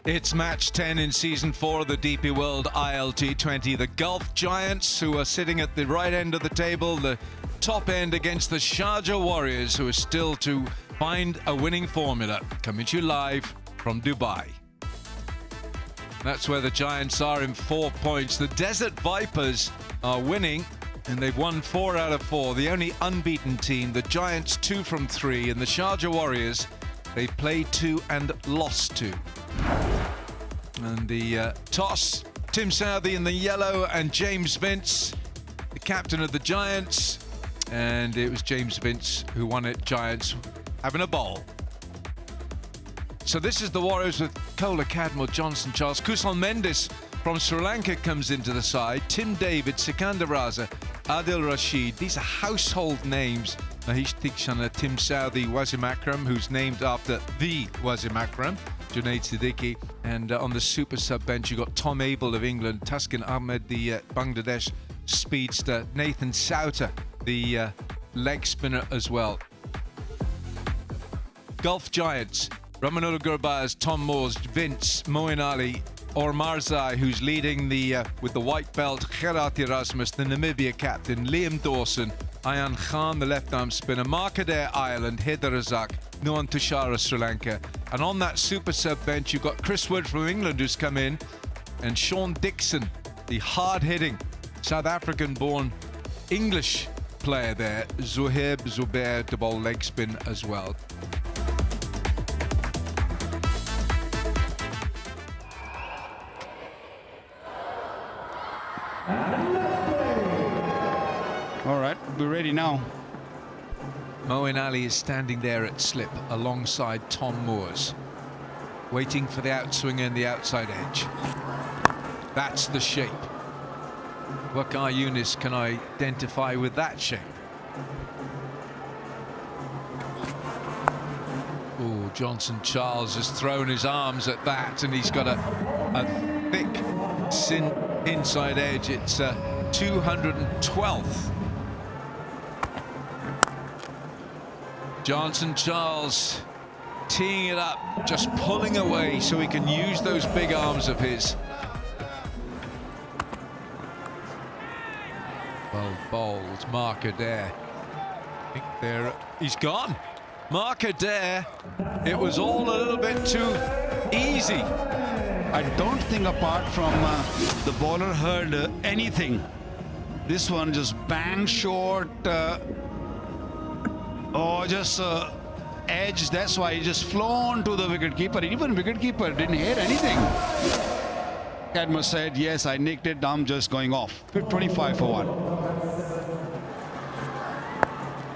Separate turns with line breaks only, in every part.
It's match 10 in season 4 of the DP World ILT20. The Gulf Giants, who are sitting at the right end of the table, the top end against the Sharjah Warriorz, who are still to find a winning formula. Coming to you live from Dubai. That's where the Giants are in 4 points. The Desert Vipers are winning, and they've won 4 out of 4. The only unbeaten team. The Giants 2 from 3, and the Sharjah Warriorz, they played 2 and lost 2. And the toss, Tim Southey in the yellow and James Vince, the captain of the Giants. And it was James Vince who won it. Giants having a bowl. So this is the Warriors with Kola Cadmore, Johnson Charles. Kusal Mendes from Sri Lanka comes into the side. Tim David, Sikandar Raza, Adil Rashid. These are household names. Mahesh Tikshana, Tim Southey, Wasim Akram, who's named after the Wasim Akram, Junaid Siddiqui. And on the super sub bench, you got Tom Abel of England, Taskin Ahmed, the Bangladesh speedster, Nathan Sauter, the leg spinner as well. Gulf Giants, Ramanullah Gurbaz, Tom Moores, Vince, Moeen Ali, Ormarzai, who's leading the with the white belt, Gerard Erasmus, the Namibia captain, Liam Dawson, Ayan Khan, the left-arm spinner, Mark Adair, Ireland, Haider Razak, Nuwan Tushara, Sri Lanka. And on that super sub bench, you've got Chris Wood from England who's come in, and Sean Dixon, the hard-hitting South African-born English player there, Zuhaib Zubair, the ball leg spin as well.
All right, we're ready now.
Moeen Ali is standing there at slip alongside Tom Moores, waiting for the outswinger and the outside edge. That's the shape. Waqar Younis can identify with that shape. Oh, Johnson Charles has thrown his arms at that, and he's got a thick inside edge. It's 212th. Johnson Charles teeing it up, just pulling away so he can use those big arms of his. Well bowled, Mark Adair. I think there, he's gone. Mark Adair, it was all a little bit too easy.
I don't think apart from the bowler heard anything. This one just bang short. Just edge. That's why he just flown to the wicketkeeper. Even wicketkeeper didn't hear anything. Cadmore said, yes, I nicked it. I'm just going off. 25 for 1.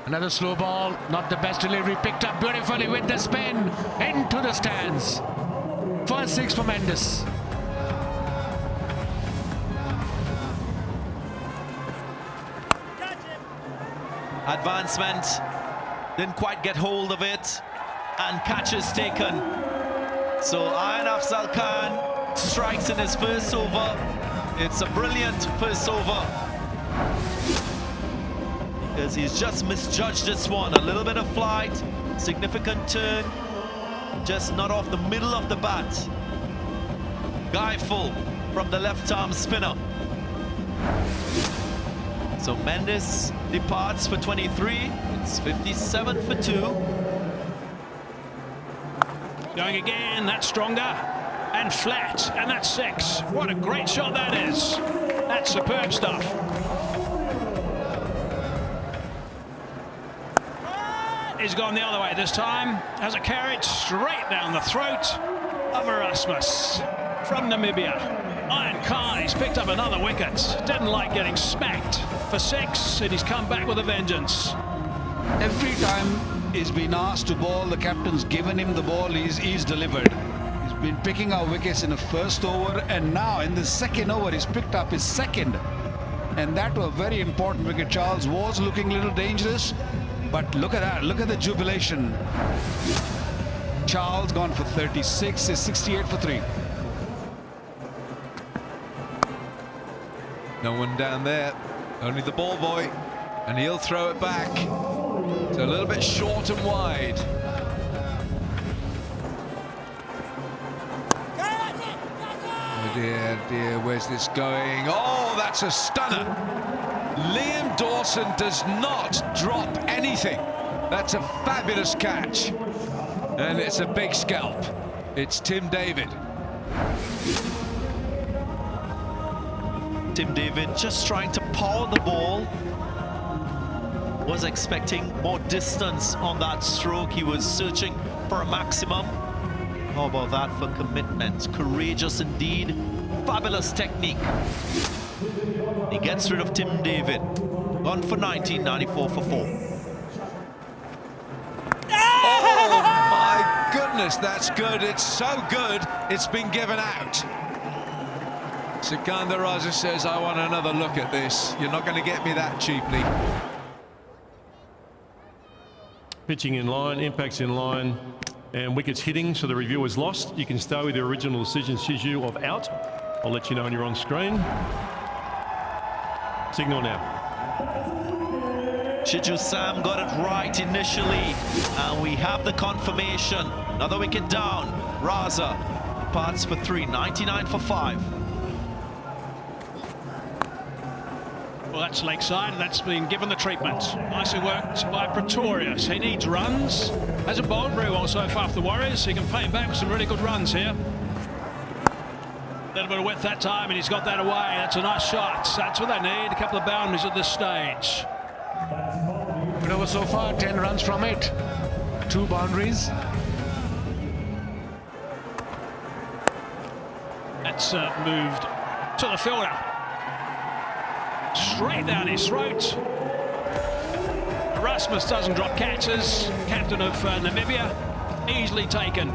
Another slow ball. Not the best delivery. Picked up beautifully with the spin. Into the stands. First 6 for Mendes.
Advancement, didn't quite get hold of it, and catch is taken. So Ayan Afzal Khan strikes in his first over. It's a brilliant first over, because he's just misjudged this one. A little bit of flight, significant turn, just not off the middle of the bat. Guy-full from the left-arm spinner. So Mendes departs for 23. It's 57 for 2.
Going again, that's stronger. And flat, and that's 6. What a great shot that is. That's superb stuff. He's gone the other way this time. Has a carriage straight down the throat of Erasmus from Namibia. Ayan Khan, he's picked up another wicket. Didn't like getting smacked for 6, and he's come back with a vengeance.
Every time he's been asked to bowl, the captain's given him the ball, he's delivered. He's been picking up wickets in the first over, and now in the second over, he's picked up his second. And that was a very important wicket. Charles was looking a little dangerous, but look at that, look at the jubilation. Charles gone for 36, is 68 for 3.
No one down there, only the ball boy, and he'll throw it back. It's a little bit short and wide. dear, where's this going? Oh, that's a stunner. Liam Dawson does not drop anything. That's a fabulous catch. And it's a big scalp. It's Tim David.
Tim David just trying to power the ball. Was expecting more distance on that stroke. He was searching for a maximum. How about that for commitment? Courageous indeed. Fabulous technique. He gets rid of Tim David. Gone for 19, 94 for 4.
Oh my goodness, that's good. It's so good, it's been given out. Sikandar Raza says, I want another look at this. You're not going to get me that cheaply.
Pitching in line, impacts in line, and wickets hitting, so the review is lost. You can stay with your original decision, Shiju, of out. I'll let you know when you're on screen. Signal now.
Shiju Sam got it right initially, and we have the confirmation. Another wicket down. Raza departs for 3, 99 for 5.
Well, that's leg side, and that's been given the treatment. Nicely worked by Pretorius. He needs runs. Hasn't bowled very well so far for the Warriors. He can pay him back with some really good runs here. A little bit of width that time, and he's got that away. That's a nice shot. That's what they need. A couple of boundaries at this stage.
Good over so far, 10 runs from it. 2 boundaries.
That's moved to the fielder. Straight down his throat. Erasmus doesn't drop catches. Captain of Namibia, easily taken.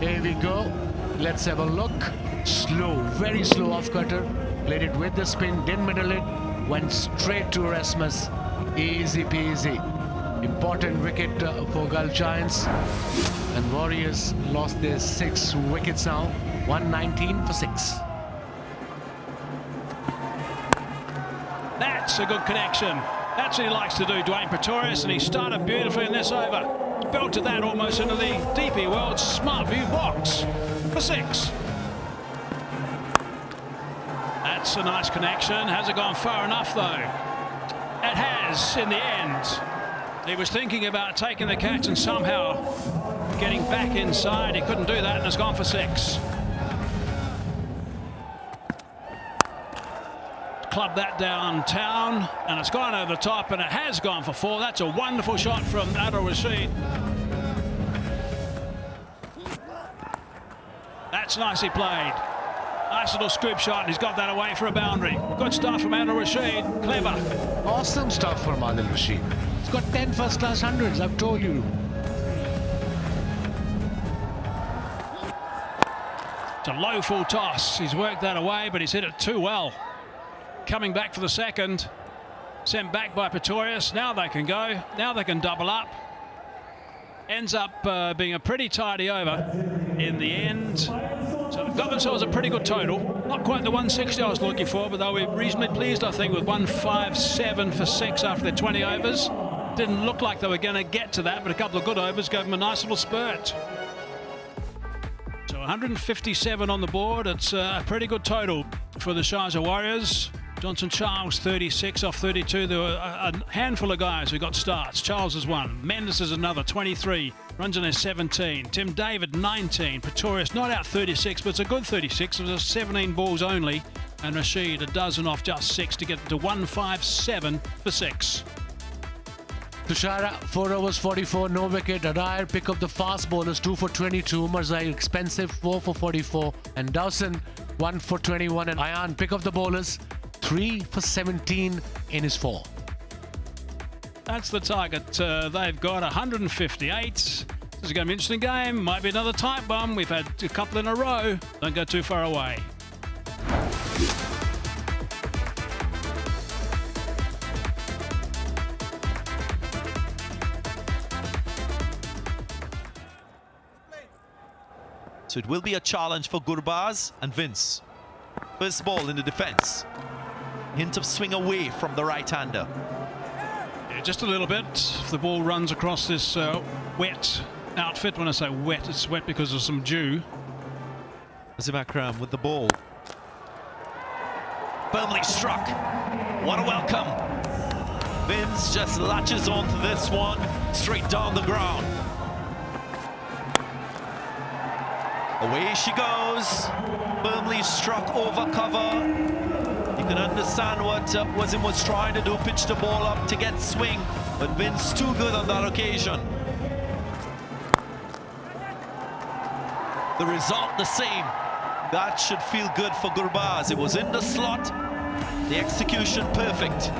Here we go. Let's have a look. Slow, very slow off cutter. Played it with the spin, didn't middle it. Went straight to Erasmus. Easy peasy. Important wicket for Gulf Giants. And Warriors lost their 6 wickets now. 119 for 6.
That's a good connection. That's what he likes to do, Dwayne Pretorius, and he started beautifully in this over. Belted that almost into the DP World Smart View box for 6. That's a nice connection. Has it gone far enough, though? It has, in the end. He was thinking about taking the catch and somehow getting back inside. He couldn't do that, and it's gone for 6. Club that downtown, and it's gone over the top, and it has gone for 4. That's a wonderful shot from Adil Rashid. That's nicely played. Nice little scoop shot, and he's got that away for a boundary. Good stuff from Adil Rashid. Clever.
Awesome stuff from Adil Rashid. He's got 10 first-class hundreds, I've told you.
It's a low full toss. He's worked that away, but he's hit it too well. Coming back for the second. Sent back by Pretorius. Now they can go. Now they can double up. Ends up being a pretty tidy over in the end. So they've got themselves a pretty good total. Not quite the 160 I was looking for, but they'll be reasonably pleased, I think, with 157 for 6 after their 20 overs. Didn't look like they were going to get to that, but a couple of good overs gave them a nice little spurt. So 157 on the board. It's a pretty good total for the Sharjah Warriors. Johnson Charles 36 off 32. There were a handful of guys who got starts. Charles is 1. Mendes is another 23. Runjan is 17. Tim David 19. Pretorius not out 36, but it's a good 36. It was 17 balls only. And Rashid a dozen off just 6 to get to 157 for 6.
Tushara 4 overs 44, no wicket. Adair pick up the fast bowlers 2 for 22. Umarzai expensive 4 for 44. And Dawson 1 for 21. And Ayan pick up the bowlers 3 for 17 in his 4.
That's the target. They've got 158. This is going to be an interesting game. Might be another tight bomb. We've had a couple in a row. Don't go too far away.
So it will be a challenge for Gurbaz and Vince. First ball in the defense. Hint of swing away from the right-hander.
Yeah, just a little bit. If the ball runs across this wet outfit, when I say wet, it's wet because of some dew.
Wasim Akram with the ball. Firmly struck. What a welcome. Vince just latches onto this one, straight down the ground. Away she goes. Firmly struck over cover. You can understand what Wasim was trying to do, pitch the ball up to get swing, but Vince too good on that occasion. The result the same. That should feel good for Gurbaz. It was in the slot. The execution perfect.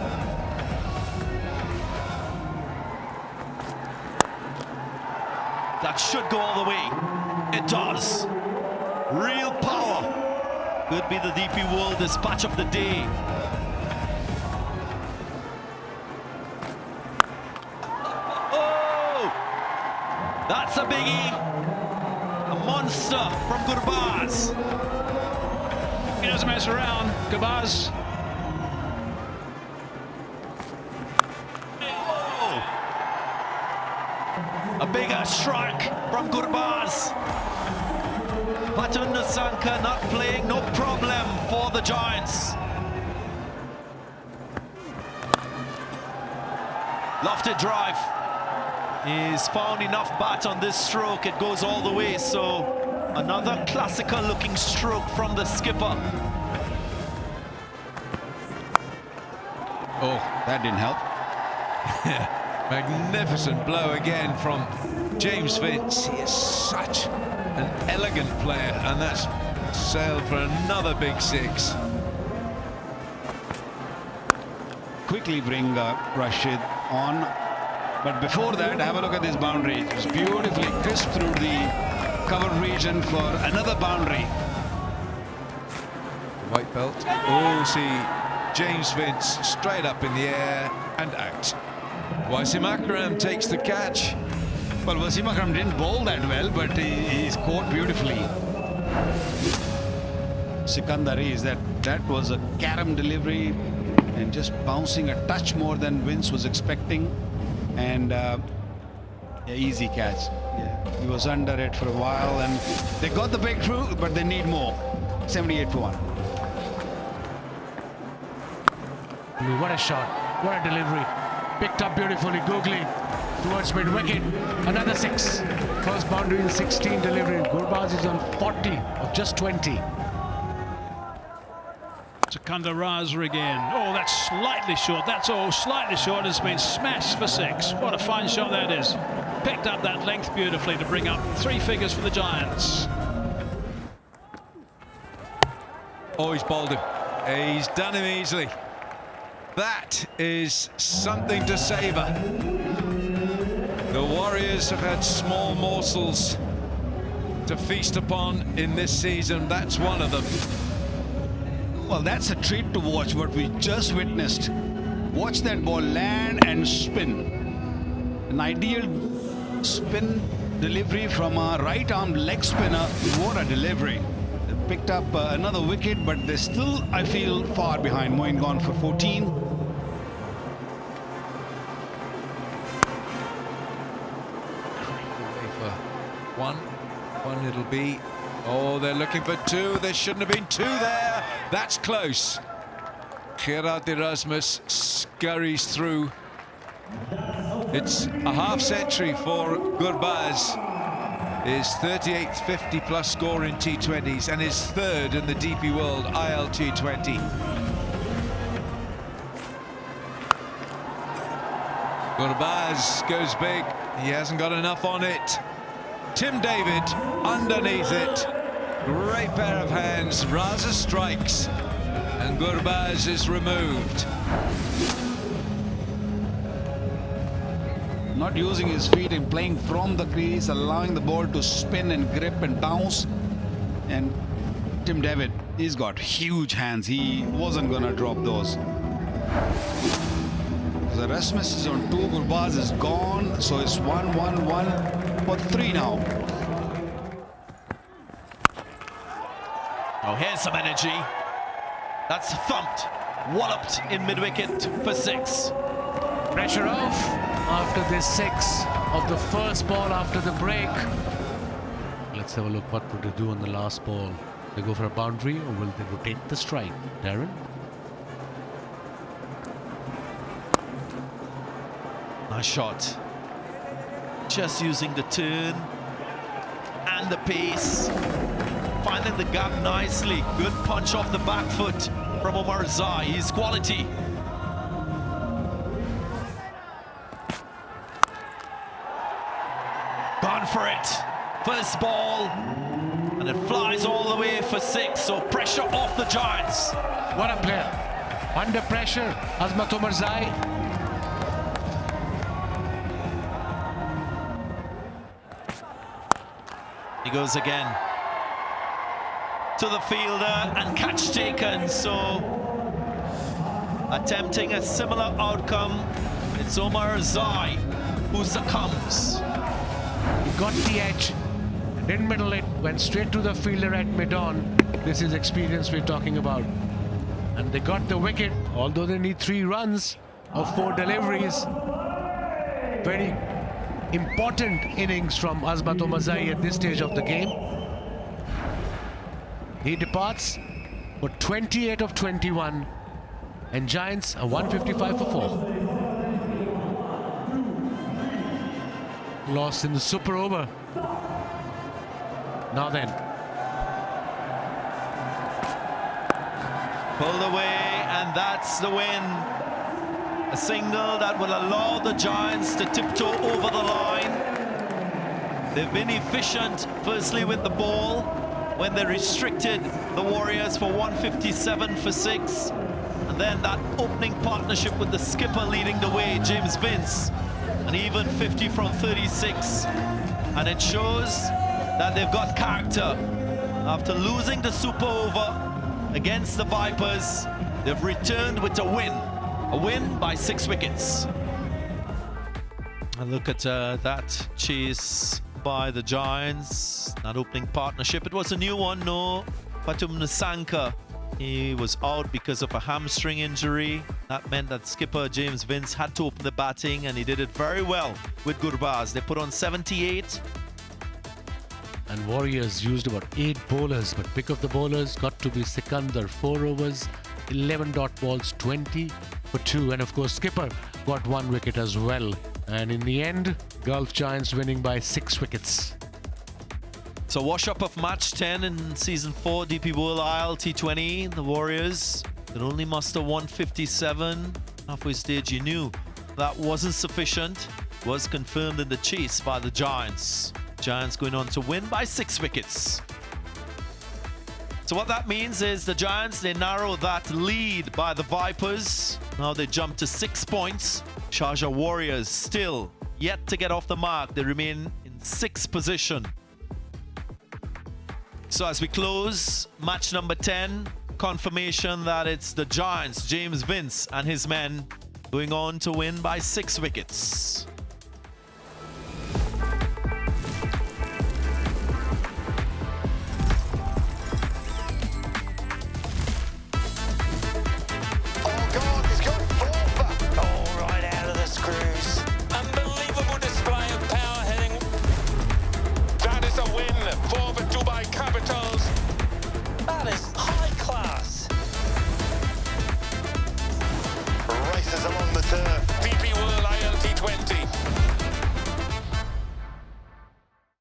That should go all the way. It does. Real power. Could be the DP World dispatch of the day. Oh! That's a biggie. A monster from Gurbaz.
He doesn't mess around. Kabaz.
Oh! A bigger strike from Gurbaz. Patun Nasanka not playing, no problem for the Giants. Lofted drive. He's found enough bat on this stroke. It goes all the way. So another classical looking stroke from the skipper.
Oh, that didn't help.
Magnificent blow again from James Vince. He is such an elegant player, and that's sailed for another big six.
Quickly bring Rashid on, but before that, have a look at this boundary. It's beautifully crisp through the covered region for another boundary.
The white belt. Oh, see James Vince straight up in the air and out. Wasim Akram takes the catch.
Well, Wasim Akram didn't bowl that well, but he's caught beautifully. Sikandar is that was a carom delivery and just bouncing a touch more than Vince was expecting, and yeah, easy catch. Yeah, he was under it for a while, and they got the breakthrough, but they need more. 78 for 1.
What a shot, what a delivery. Picked up beautifully, googly towards mid-wicket. Another six. First boundary in 16 delivery. Gurbaz is on 40 of just 20.
Secunda Raza again. Oh, that's slightly short. That's all slightly short. It's been smashed for six. What a fine shot that is. Picked up that length beautifully to bring up 3 figures for the Giants.
Oh, he's bowled him. He's done him easily. That is something to savour. The Warriors have had small morsels to feast upon in this season. That's one of them.
Well, that's a treat to watch what we just witnessed. Watch that ball land and spin. An ideal spin delivery from a right arm leg spinner. What a delivery. They picked up another wicket, but they're still, I feel, far behind. Moin gone for 14.
One it'll be. Oh, they're looking for 2. There shouldn't have been 2 there. That's close. Gerard Erasmus scurries through. It's a half century for Gurbaz. His 38th 50-plus score in T20s and his 3rd in the DP World ILT20. Gurbaz goes big. He hasn't got enough on it. Tim David underneath it. Great pair of hands. Raza strikes and Gurbaz is removed.
Not using his feet and playing from the crease, allowing the ball to spin and grip and bounce. And Tim David, he's got huge hands. He wasn't going to drop those. The Erasmus is on 2, Gurbaz is gone, so it's 1-1-1 for 3 now.
Oh, here's some energy. That's thumped, walloped in mid-wicket for 6.
Pressure off after this 6 of the first ball after the break. Let's have a look what would he do on the last ball. They go for a boundary, or will they rotate the strike? Darren?
Nice shot. Just using the turn and the pace. Finding the gap nicely. Good punch off the back foot from Omar Zai. He's quality. Gone for it. First ball. And it flies all the way for 6. So pressure off the Giants.
What a player. Under pressure, Azmat Omarzai.
He goes again to the fielder and catch taken. So attempting a similar outcome. It's Omar Zai who succumbs.
He got the edge, didn't middle it, went straight to the fielder at mid-on. This is experience we're talking about. And they got the wicket, although they need 3 runs of 4 deliveries. Very important innings from Azmat Omarzai at this stage of the game. He departs for 28 of 21, and Giants are 155 for 4. Lost in the super over. Now then.
Pulled away, and that's the win. A single that will allow the Giants to tiptoe over the line. They've been efficient, firstly with the ball, when they restricted the Warriors for 157 for 6. And then that opening partnership with the skipper leading the way, James Vince. An even 50 from 36. And it shows that they've got character. After losing the super over against the Vipers, they've returned with a win. A win by 6 wickets. And look at that chase by the Giants. That opening partnership. It was a new one, no. Patum Nasanka, he was out because of a hamstring injury. That meant that skipper James Vince had to open the batting, and he did it very well with Gurbaz. They put on 78.
And Warriors used about 8 bowlers, but pick of the bowlers got to be Sikandar. 4 overs, 11 dot balls, 20 for 2. And of course, skipper got 1 wicket as well. And in the end, Gulf Giants winning by 6 wickets.
So wash up of match 10 in season 4 DP World ILT20. The Warriors could only muster 157. Halfway stage, you knew that wasn't sufficient. Was confirmed in the chase by the Giants. Giants going on to win by 6 wickets. So what that means is the Giants, they narrow that lead by the Vipers. Now they jump to 6 points. Sharjah Warriors still yet to get off the mark. They remain in 6th position. So as we close match number 10, confirmation that it's the Giants, James Vince and his men, going on to win by 6 wickets.
Along the turf.